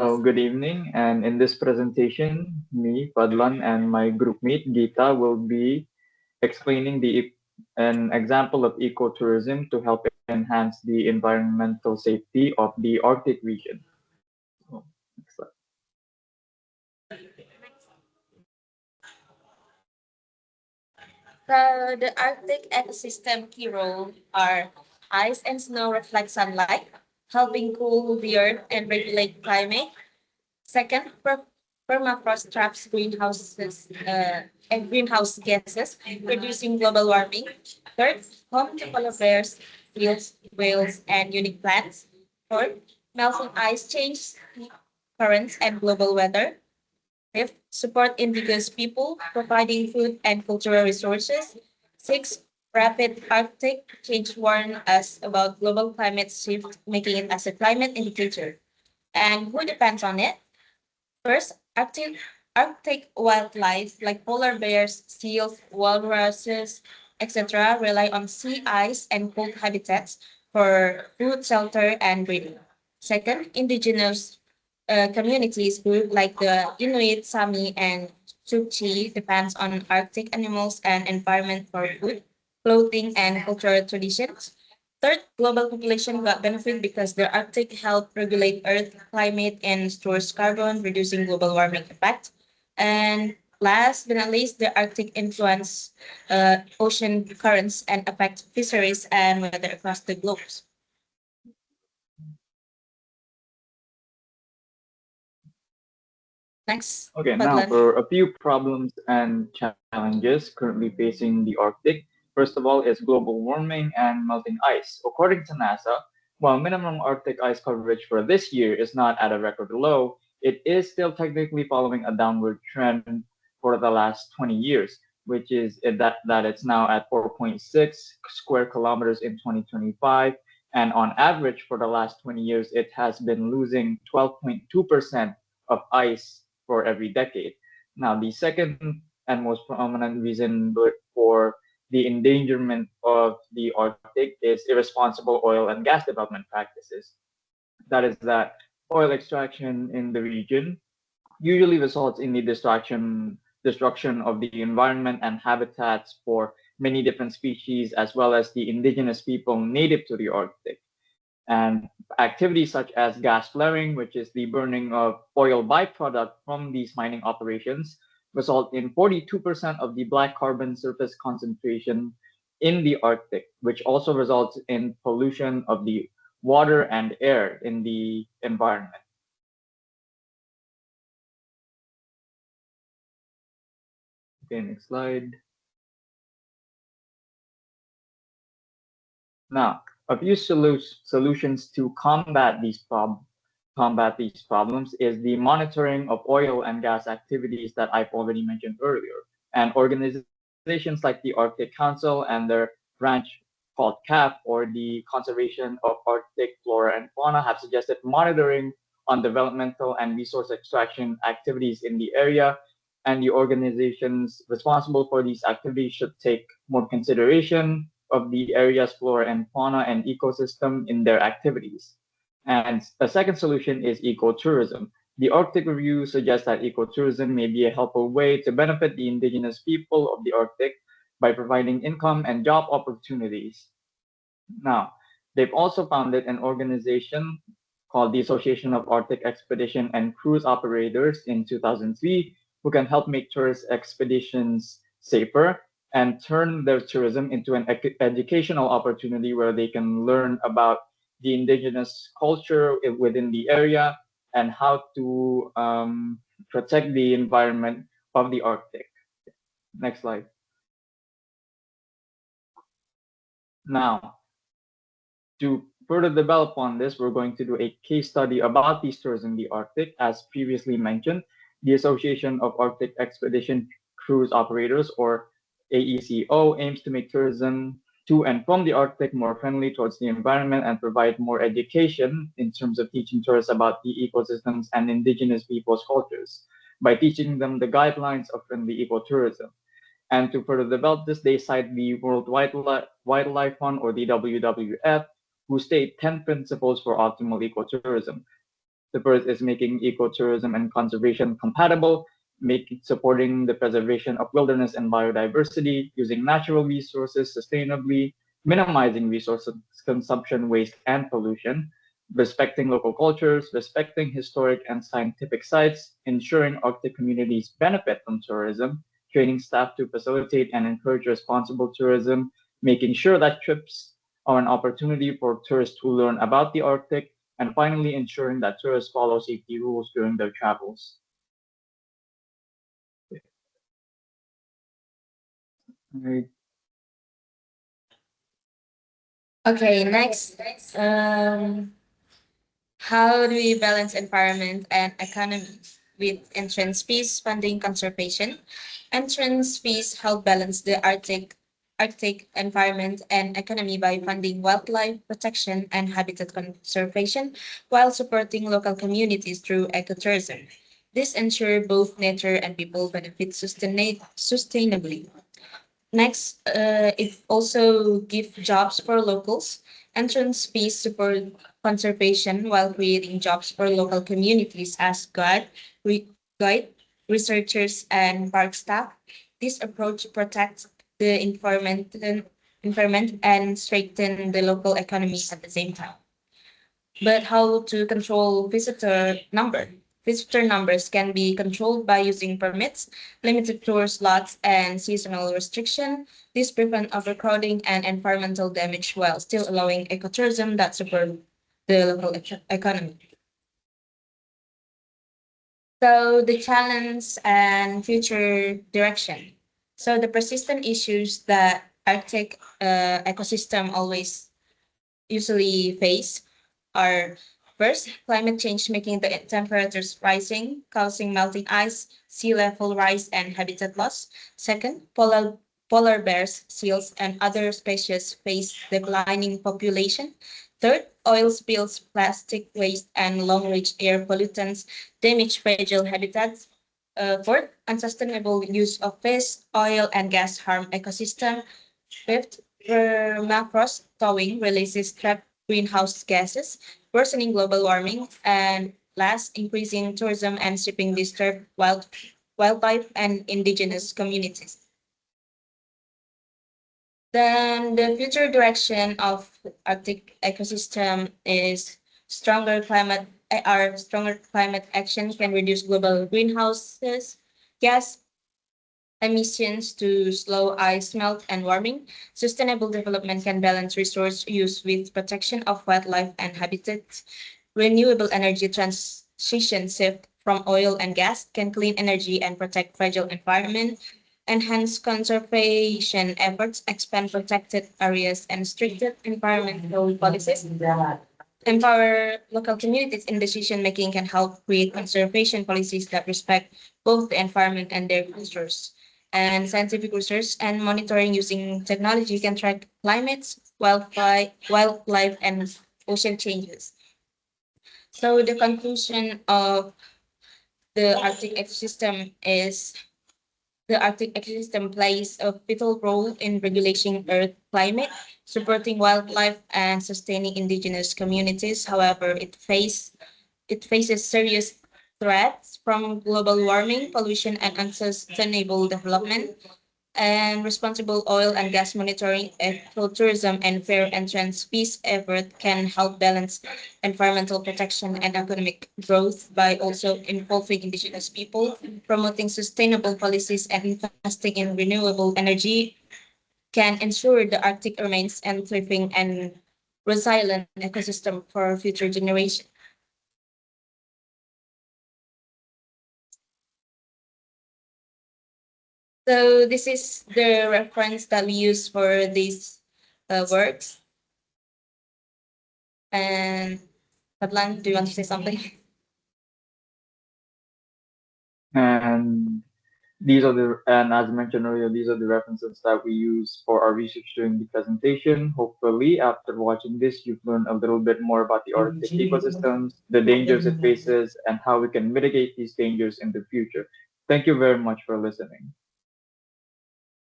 Good evening. And in this presentation, me, Fadlan, and my group mate, Geeta, will be explaining an example of ecotourism to help enhance the environmental safety of the Arctic region. So, next slide. The Arctic ecosystem key role are ice and snow reflect sunlight, helping cool the earth and regulate climate. Second, permafrost traps greenhouse gases, reducing global warming. Third, home to polar bears, seals, whales, and unique plants. Fourth, melting ice changes currents and global weather. Fifth, support indigenous people, providing food and cultural resources. Six, rapid Arctic change warn us about global climate shift, making it as a climate indicator. And who depends on it? First, Arctic wildlife like polar bears, seals, walruses, etc., rely on sea ice and cold habitats for food, shelter, and breeding. Second, indigenous communities group like the Inuit, Sami, and Chukchi depends on Arctic animals and environment for food, clothing, and cultural traditions. Third, global population got benefit because the Arctic help regulate Earth climate and stores carbon, reducing global warming impact. And last but not least, the Arctic influence ocean currents and affect fisheries and weather across the globe. Next, Okay, now Fadlan. for a few problems and challenges currently facing the Arctic. First of all is global warming and melting ice. According to NASA, while minimum Arctic ice coverage for this year is not at a record low, it is still technically following a downward trend for the last 20 years, which is that it's now at 4.6 square kilometers in 2025. And on average, for the last 20 years, it has been losing 12.2% of ice for every decade. Now, the second and most prominent reason for the endangerment of the Arctic is irresponsible oil and gas development practices. That is that oil extraction in the region usually results in the destruction of the environment and habitats for many different species as well as the indigenous people native to the Arctic. And activities such as gas flaring, which is the burning of oil byproduct from these mining operations, result in 42% of the black carbon surface concentration in the Arctic, which also results in pollution of the water and air in the environment. Okay, next slide. Now, a few solutions to combat these problems is the monitoring of oil and gas activities that I've already mentioned earlier. And organizations like the Arctic Council and their branch called CAP, or the Conservation of Arctic Flora and Fauna, have suggested monitoring on developmental and resource extraction activities in the area. And the organizations responsible for these activities should take more consideration of the area's flora and fauna and ecosystem in their activities. And a second solution is ecotourism. The Arctic Review suggests that ecotourism may be a helpful way to benefit the indigenous people of the Arctic by providing income and job opportunities. Now, they've also founded an organization called the Association of Arctic Expedition and Cruise Operators in 2003, who can help make tourist expeditions safer and turn their tourism into an educational opportunity where they can learn about the indigenous culture within the area and how to protect the environment of the Arctic. Next slide. Now, to further develop on this, we're going to do a case study about these tours in the Arctic. As previously mentioned, the Association of Arctic Expedition Cruise Operators, or AECO, aims to make tourism to and from the Arctic more friendly towards the environment and provide more education in terms of teaching tourists about the ecosystems and indigenous people's cultures by teaching them the guidelines of friendly ecotourism. And to further develop this, they cite the World Wildlife Fund, or the WWF, who state 10 principles for optimal ecotourism. The first is making ecotourism and conservation compatible, supporting the preservation of wilderness and biodiversity, using natural resources sustainably, minimizing resource consumption, waste, and pollution, respecting local cultures, respecting historic and scientific sites, ensuring Arctic communities benefit from tourism, training staff to facilitate and encourage responsible tourism, making sure that trips are an opportunity for tourists to learn about the Arctic, and finally ensuring that tourists follow safety rules during their travels. Right. Okay, next. How do we balance environment and economy with entrance fees, funding conservation? Entrance fees help balance the Arctic environment and economy by funding wildlife protection and habitat conservation while supporting local communities through ecotourism. This ensures both nature and people benefit sustainably. Next, it also gives jobs for locals. Entrance fees support conservation while creating jobs for local communities as guide, researchers, and park staff. This approach protects the environment and strengthen the local economy at the same time. But how to control visitor number? Visitor numbers can be controlled by using permits, limited tour slots, and seasonal restriction. This prevent overcrowding and environmental damage while still allowing ecotourism that support the local economy. So the challenge and future direction. So the persistent issues that Arctic ecosystem always usually face are first, climate change making the temperatures rising, causing melting ice, sea level rise, and habitat loss. Second, polar bears, seals, and other species face declining population. Third, oil spills, plastic waste, and long-range air pollutants damage fragile habitats. Fourth, unsustainable use of fish, oil, and gas harm ecosystem. Fifth, permafrost thawing releases trapped greenhouse gases, worsening global warming. And last, increasing tourism and shipping disturb wildlife and indigenous communities. Then the future direction of Arctic ecosystem is stronger climate action can reduce global greenhouses gas emissions to slow ice melt and warming. Sustainable development can balance resource use with protection of wildlife and habitats. Renewable energy transition shift from oil and gas can clean energy and protect fragile environment. Enhance conservation efforts, expand protected areas, and stricter environmental policies empower local communities in decision making can help create conservation policies that respect both the environment and their cultures. And scientific research and monitoring using technology can track climates, wildlife and ocean changes. So the conclusion of the Arctic ecosystem is the Arctic ecosystem plays a vital role in regulating Earth climate, supporting wildlife, and sustaining indigenous communities. However, it faces serious threats from global warming, pollution, and unsustainable development. And responsible oil and gas monitoring, ecotourism, and fair entrance fees effort can help balance environmental protection and economic growth by also involving indigenous people, promoting sustainable policies, and investing in renewable energy can ensure the Arctic remains a thriving and resilient ecosystem for future generations. So this is the reference that we use for these works. And Fadlan, do you want to say something? And and as mentioned earlier, these are the references that we use for our research during the presentation. Hopefully, after watching this, you've learned a little bit more about the Arctic ecosystems, the dangers it faces, and how we can mitigate these dangers in the future. Thank you very much for listening.